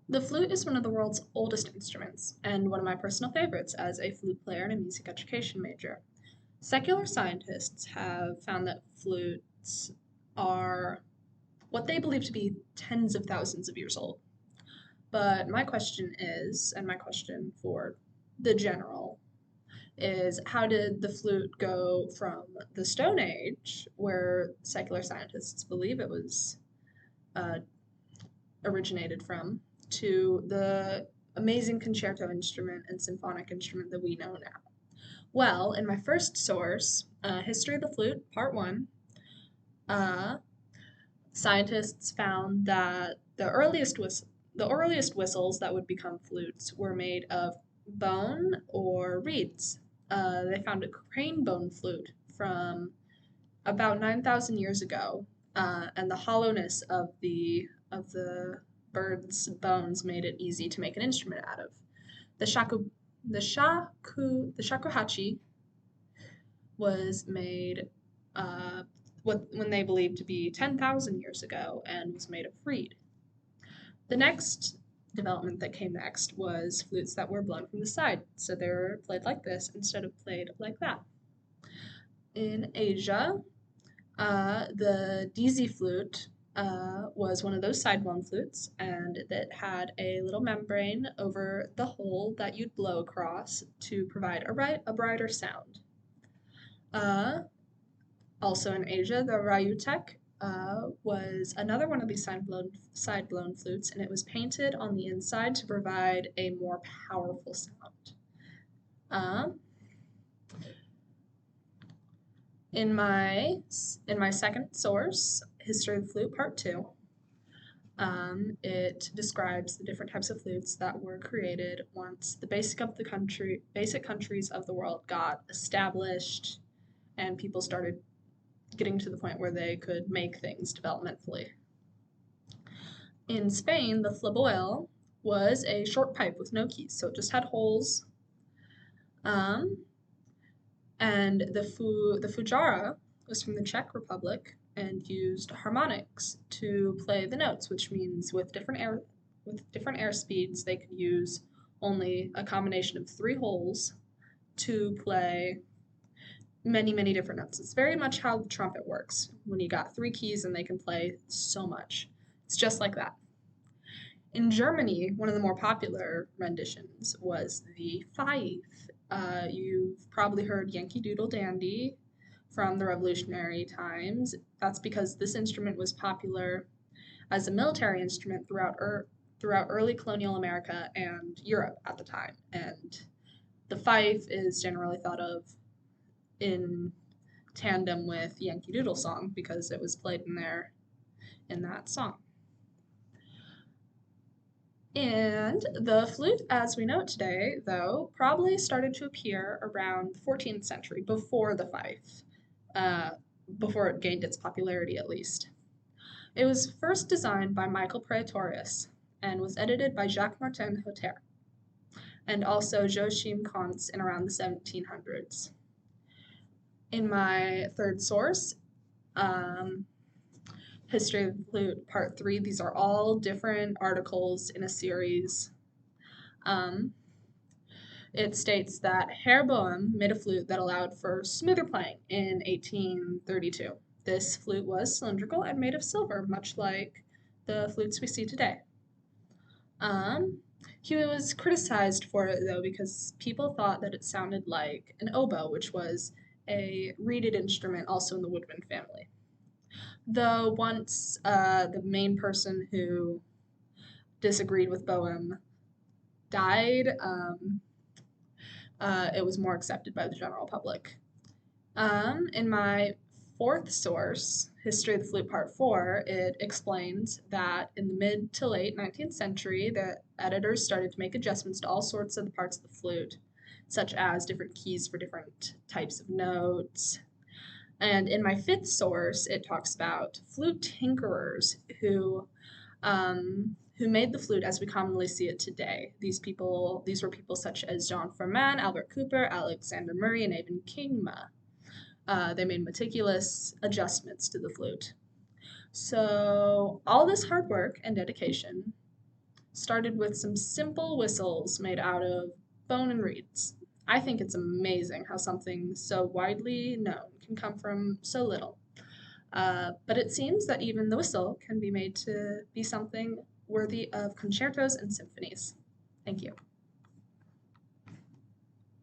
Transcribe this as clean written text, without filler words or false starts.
The flute is one of the world's oldest instruments, and one of my personal favorites as a flute player and a music education major. Secular scientists have found that flutes are what they believe to be tens of thousands of years old. But my question is, and my question for the general, is how did the flute go from the Stone Age, where secular scientists believe it was uh, originated from, to the amazing concerto instrument and symphonic instrument that we know now? Well, in my first source, History of the Flute, Part 1, uh, scientists found that the earliest whistles that would become flutes were made of bone or reeds. They found a crane bone flute from about 9,000 years ago, and the hollowness of the bird's bones made it easy to make an instrument out of. The shaku the shakuhachi was made uh, when they believed to be 10,000 years ago and was made of reed. The next development that came next was flutes that were blown from the side, so they were played like this instead of played like that. In Asia, the Dizi flute was one of those side blown flutes, and that had a little membrane over the hole that you'd blow across to provide a brighter sound. Uh, Also in Asia, the Ryutek was another one of these side blown flutes, and it was painted on the inside to provide a more powerful sound. Um, in my second source, History of the Flute Part 2, it describes the different types of flutes that were created once the basic countries of the world got established and people started getting to the point where they could make things developmentally. In Spain, the flaboel was a short pipe with no keys, so it just had holes. Um, and the fujara was from the Czech Republic and used harmonics to play the notes, which means with different air speeds they could use only a combination of three holes to play many different notes. It's very much how the trumpet works. When you got three keys and they can play so much. It's just like that. In Germany, one of the more popular renditions was the fife. You've probably heard Yankee Doodle Dandy from the Revolutionary times. That's because this instrument was popular as a military instrument throughout early colonial America and Europe at the time. And the fife is generally thought of in tandem with Yankee Doodle Song because it was played in that song. And the flute, as we know it today, though, probably started to appear around the 14th century, before the fife, uh, before it gained its popularity at least. It was first designed by Michael Praetorius and was edited by Jacques Martin Hauter and also Joachim Konz in around the 1700s. In my third source, um, History of the Flute, Part 3. These are all different articles in a series. Um, it states that Herr Boehm made a flute that allowed for smoother playing in 1832. This flute was cylindrical and made of silver, much like the flutes we see today. He was criticized for it, though, because people thought that it sounded like an oboe, which was a reeded instrument also in the woodwind family. Though once the main person who disagreed with Boehm died, it was more accepted by the general public. In my fourth source, History of the Flute Part 4, it explains that in the mid to late 19th century, the editors started to make adjustments to all sorts of the parts of the flute, such as different keys for different types of notes. And in my fifth source, it talks about flute tinkerers who made the flute as we commonly see it today. These were people such as John Forman, Albert Cooper, Alexander Murray, and even Kingma. They made meticulous adjustments to the flute. So all this hard work and dedication started with some simple whistles made out of bone and reeds. I think it's amazing how something so widely known can come from so little. But it seems that even the whistle can be made to be something worthy of concertos and symphonies. Thank you.